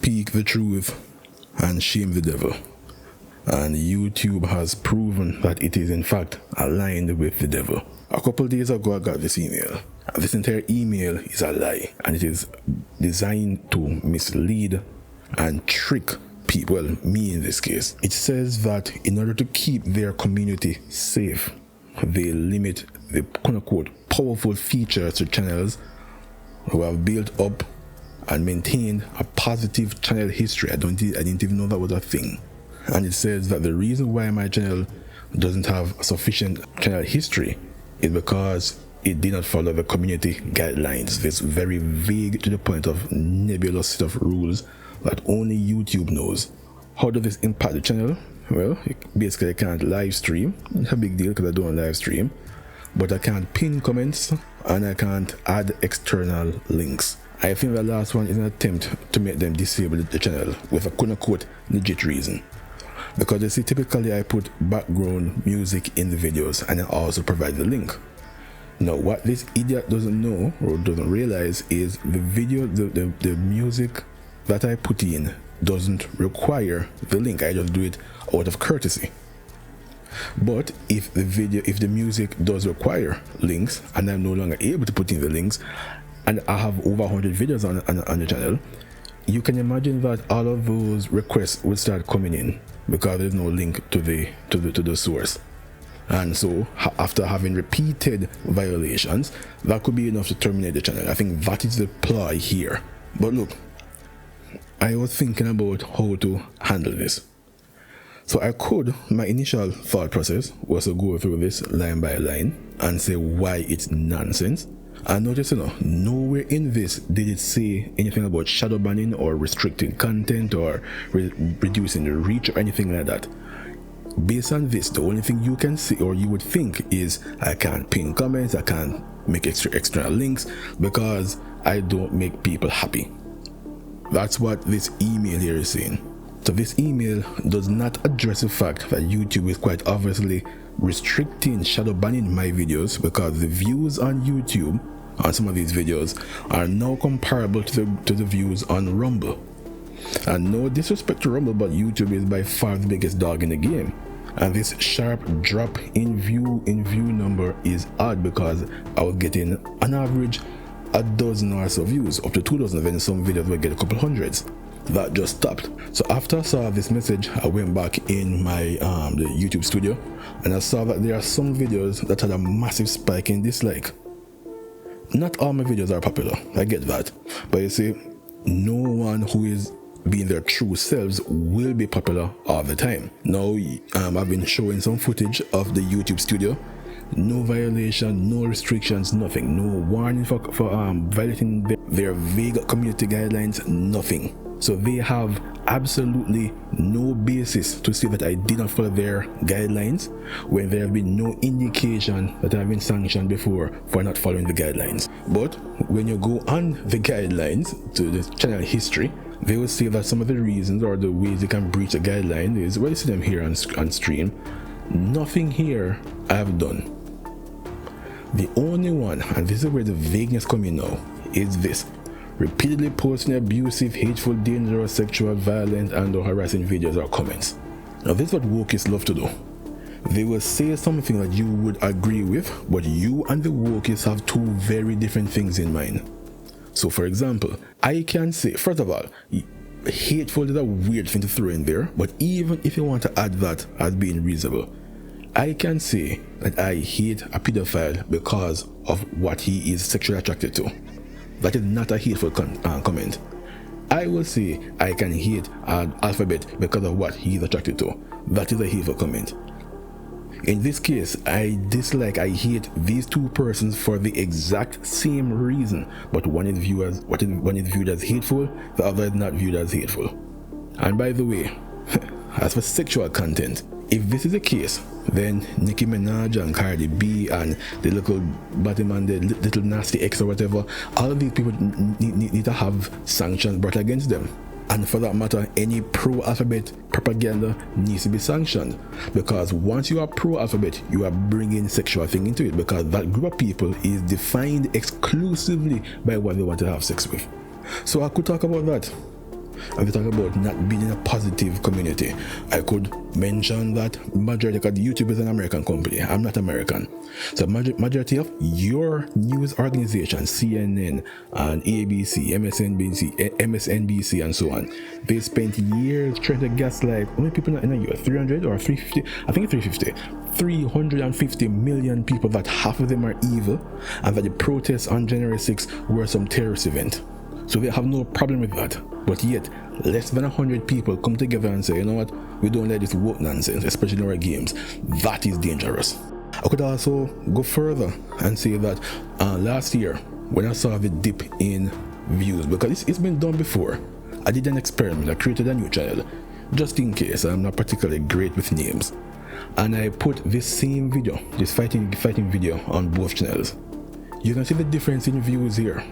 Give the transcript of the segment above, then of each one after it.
speak the truth and shame the devil. And YouTube has proven that it is in fact aligned with the devil. A couple days ago I got this email. This entire email is a lie, and it is designed to mislead and trick people, well, me in this case. It says that in order to keep their community safe, they limit the quote-unquote powerful features to channels who have built up and maintained a positive channel history. I didn't even know that was a thing. And it says that the reason why my channel doesn't have sufficient channel history is because it did not follow the community guidelines. This very vague to the point of nebulous set of rules that only YouTube knows. How does this impact the channel? Well, basically I can't live stream. It's a big deal because I don't live stream. But I can't pin comments and I can't add external links. I think the last one is an attempt to make them disable the channel with a quote-unquote legit reason. Because you see, typically I put background music in the videos and I also provide the link. Now what this idiot doesn't know or doesn't realize is the video, the music that I put in doesn't require the link. I just do it out of courtesy. But if the music does require links and I'm no longer able to put in the links, and I have over 100 videos on the channel, you can imagine that all of those requests will start coming in because there's no link to the source. And so after having repeated violations, that could be enough to terminate the channel. I think that is the ploy here. But look, I was thinking about how to handle this. So my initial thought process was to go through this line by line and say why it's nonsense. And notice, nowhere in this did it say anything about shadow banning or restricting content or reducing the reach or anything like that. Based on this, the only thing you can see or you would think is I can't pin comments, I can't make extra links because I don't make people happy. That's what this email here is saying. So this email does not address the fact that YouTube is quite obviously restricting shadow banning my videos because the views on YouTube on some of these videos are now comparable to the views on Rumble. And no disrespect to Rumble, but YouTube is by far the biggest dog in the game. And this sharp drop in view number is odd because I was getting on average a dozen or so views, up to 2 dozen, then some videos will get a couple hundreds. That just stopped. So after I saw this message, I went back in my the YouTube studio and I saw that there are some videos that had a massive spike in dislike. Not all my videos are popular, I get that, but you see, no one who is being their true selves will be popular all the time. Now I've been showing some footage of the YouTube studio. No violation, no restrictions, nothing. No warning for violating their vague community guidelines, nothing. So they have absolutely no basis to say that I did not follow their guidelines when there have been no indication that I've been sanctioned before for not following the guidelines. But when you go on the guidelines to the channel history, they will say that some of the reasons or the ways you can breach a guideline is, well, you see them here on stream. Nothing here I have done. The only one, and this is where the vagueness comes in now, is this. Repeatedly posting abusive, hateful, dangerous, sexual, violent, and or harassing videos or comments. Now this is what wokists love to do. They will say something that you would agree with, but you and the wokists have two very different things in mind. So for example, I can say, first of all, hateful is a weird thing to throw in there, but even if you want to add that as being reasonable, I can say that I hate a pedophile because of what he is sexually attracted to. That is not a hateful comment. I will say I can hate an alphabet because of what he is attracted to. That is a hateful comment. In this case, I hate these two persons for the exact same reason, but one is viewed as hateful, the other is not viewed as hateful. And by the way, as for sexual content, if this is the case, then Nicki Minaj and Cardi B and the little Batman, the little nasty X or whatever, all of these people need to have sanctions brought against them. And for that matter, any pro-alphabet propaganda needs to be sanctioned, because once you are pro-alphabet, you are bringing sexual thing into it, because that group of people is defined exclusively by what they want to have sex with. So I could talk about that. and we talk about not being in a positive community. I could mention that majority, because YouTube is an American company. I'm not American. So majority of your news organizations, CNN and ABC, MSNBC and so on, they spent years trying to gaslight how many people in a year? 300 or 350? I think 350. 350 million people that half of them are evil, and that the protests on January 6th were some terrorist event. So they have no problem with that. But yet, less than 100 people come together and say, you know what, we don't like this woke nonsense, especially in our games. That is dangerous. I could also go further and say that last year, when I saw the dip in views, because it's been done before, I did an experiment. I created a new channel, just in case. I'm not particularly great with names. And I put this same video, this fighting video, on both channels. You can see the difference in views here.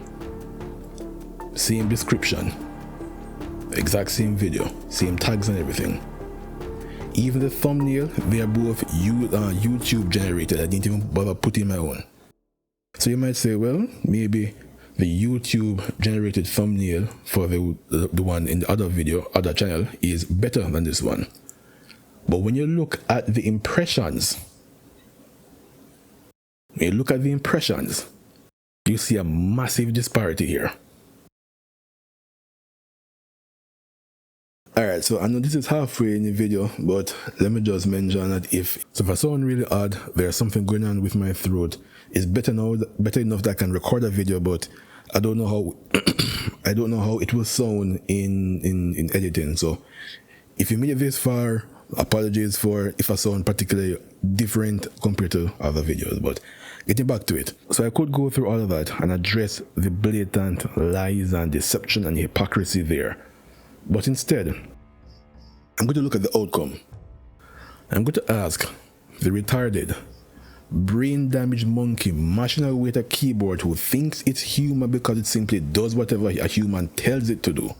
Same description, exact same video, same tags and everything. Even the thumbnail, they are both YouTube generated. I didn't even bother putting my own. So you might say, well, maybe the YouTube generated thumbnail for the one in the other video, other channel, is better than this one. But when you look at the impressions, you see a massive disparity here. Alright, so I know this is halfway in the video, but let me just mention that if I sound really odd, there's something going on with my throat. It's better enough that I can record a video, but I don't know how I don't know how it will sound in editing. So if you made it this far, apologies for if I sound particularly different compared to other videos, but getting back to it. So I could go through all of that and address the blatant lies and deception and hypocrisy there. But instead, I'm going to look at the outcome. I'm going to ask the retarded, brain-damaged monkey mashing away at a keyboard who thinks it's human because it simply does whatever a human tells it to do,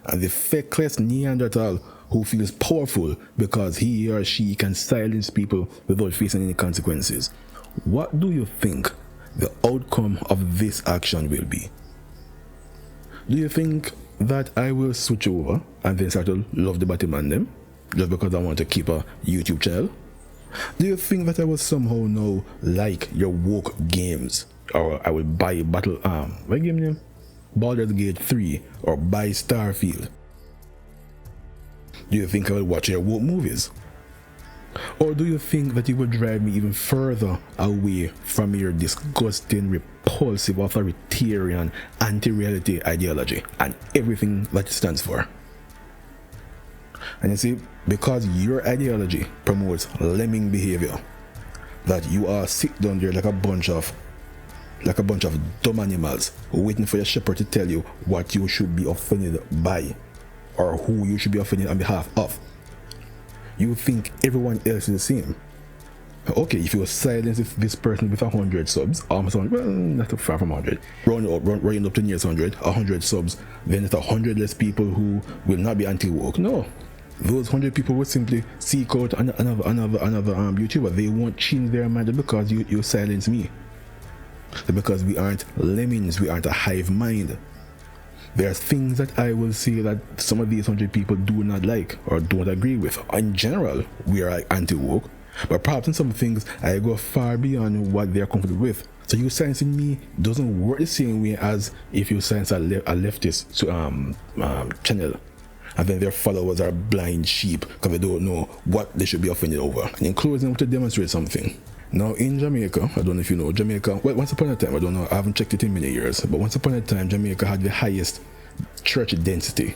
and the feckless Neanderthal who feels powerful because he or she can silence people without facing any consequences. What do you think the outcome of this action will be? Do you think that I will switch over and then start to love the Batman them just because I want to keep a YouTube channel? Do you think that I will somehow now like your woke games, or I will buy what game name? Baldur's Gate 3 or buy Starfield? Do you think I will watch your woke movies? Or do you think that it will drive me even further away from your disgusting, repulsive, authoritarian, anti-reality ideology and everything that it stands for? And you see, because your ideology promotes lemming behavior, that you are sit down there like a bunch of dumb animals waiting for your shepherd to tell you what you should be offended by or who you should be offended on behalf of. You think everyone else is the same. Okay, if you silence this person with 100 subs, almost 100, well, not too far from 100, running up to near 100 subs, then it's 100 less people who will not be anti-woke. No, those 100 people will simply seek out another YouTuber. They won't change their mind because you silence me. Because we aren't lemmings, we aren't a hive mind. There are things that I will say that some of these 100 people do not like or don't agree with. In general, we are anti-woke, but perhaps in some things I go far beyond what they are comfortable with. So you silencing me doesn't work the same way as if you silence a leftist channel, and then their followers are blind sheep because they don't know what they should be offended over. And in closing, I want to demonstrate something. Now in Jamaica, I don't know if you know, Jamaica, well, once upon a time, I don't know, I haven't checked it in many years, but once upon a time, Jamaica had the highest church density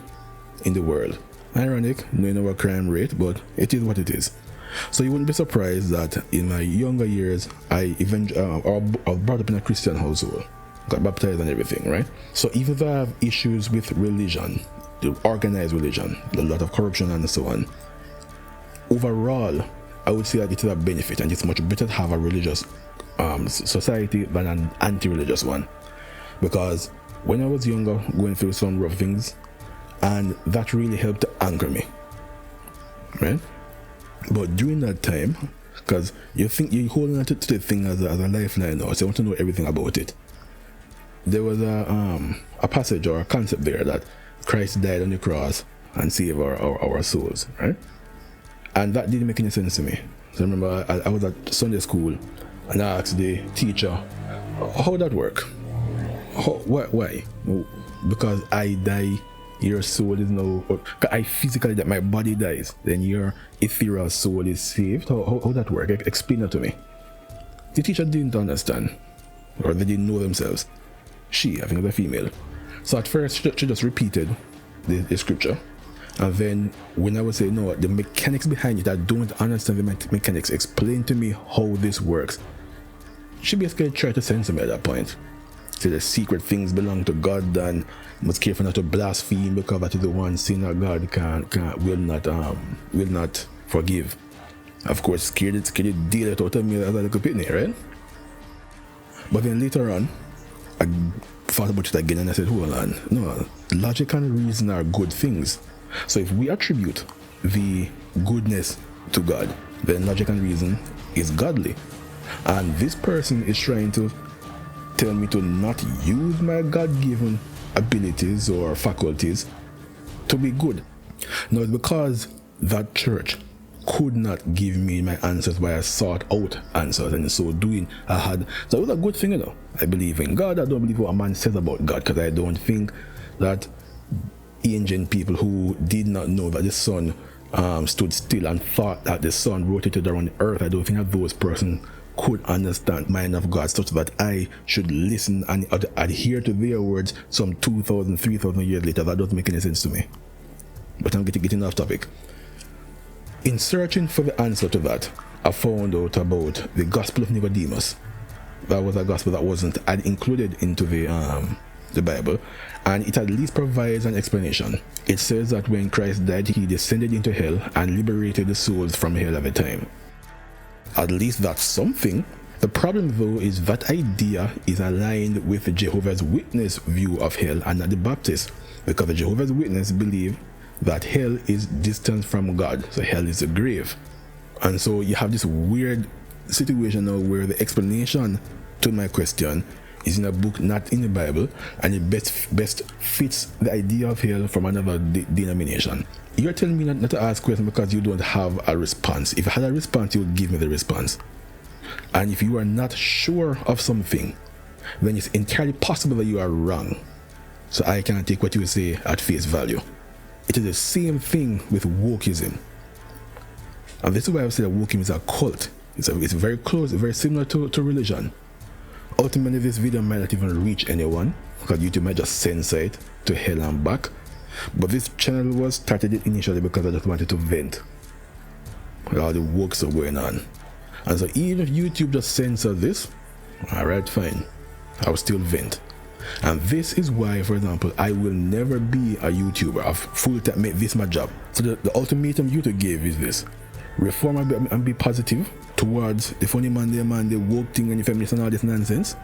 in the world. Ironic, knowing our crime rate, but it is what it is. So you wouldn't be surprised that in my younger years, I was brought up in a Christian household, got baptized and everything, right? So even though I have issues with religion, the organized religion, a lot of corruption and so on, overall, I would say that it is a benefit, and it's much better to have a religious society than an anti-religious one. Because when I was younger, going through some rough things, and that really helped to anchor me, right? But during that time, because you think you're holding on to the thing as a lifeline now, so you want to know everything about it. There was a passage or a concept there that Christ died on the cross and saved our souls, right? And that didn't make any sense to me. So I remember I was at Sunday school and I asked the teacher, how that work? Why? Because I die, your soul is now, I physically die, my body dies, then your ethereal soul is saved. How that work? Explain that to me. The teacher didn't understand, or they didn't know themselves. I think it was a female. So at first she just repeated the scripture, and then when I would say, no, the mechanics behind it, I don't understand the mechanics, explain to me how this works, she basically tried to censor me at that point. Say the secret things belong to God and must careful not to blaspheme, because that is the one sin that God will not forgive. Of course, scared it deal it out of me as a little pitney, right? But then later on, I thought about it again and I said, hold on, no, logic and reason are good things. So if we attribute the goodness to God, then logic and reason is godly. And this person is trying to tell me to not use my God-given abilities or faculties to be good. Now, it's because that church could not give me my answers while I sought out answers, and in so doing so it was a good thing, you know. I believe in God. I don't believe what a man says about God, because I don't think that ancient people who did not know that the sun stood still and thought that the sun rotated around the earth, I don't think that those persons could understand the mind of God such that I should listen and adhere to their words some 2,000, 3,000 years later. That doesn't make any sense to me. But I'm getting off topic. In searching for the answer to that, I found out about the Gospel of Nicodemus. That was a gospel that wasn't included into the Bible, and it at least provides an explanation. It says that when Christ died, he descended into hell and liberated the souls from hell at the time. At least that's something. The problem though is that idea is aligned with the Jehovah's Witness view of hell and not the Baptist, because the Jehovah's Witness believe that hell is distant from God, so hell is a grave. And so you have this weird situation now where the explanation to my question is in a book not in the Bible, and it best fits the idea of hell from another denomination. You're telling me not to ask questions because you don't have a response. If I had a response, you would give me the response. And if you are not sure of something, then it's entirely possible that you are wrong. So I cannot take what you say at face value. It is the same thing with wokeism. And this is why I say that wokeism is a cult. It's very close, very similar to religion. Ultimately, this video might not even reach anyone, because YouTube might just censor it to hell and back. But this channel was started initially because I just wanted to vent with all the work stuff going on. And so even if YouTube just censors this, alright, fine, I will still vent. And this is why, for example, I will never be a YouTuber of full time, make this my job. So the ultimatum YouTube gave is this: reform and be positive towards the funny man, the woke thing and the feminist and all this nonsense,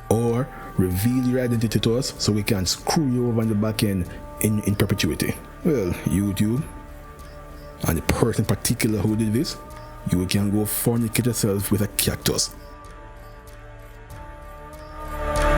or reveal your identity to us so we can screw you over on the back end in perpetuity. Well, YouTube and the person in particular who did this, you can go fornicate yourself with a cactus.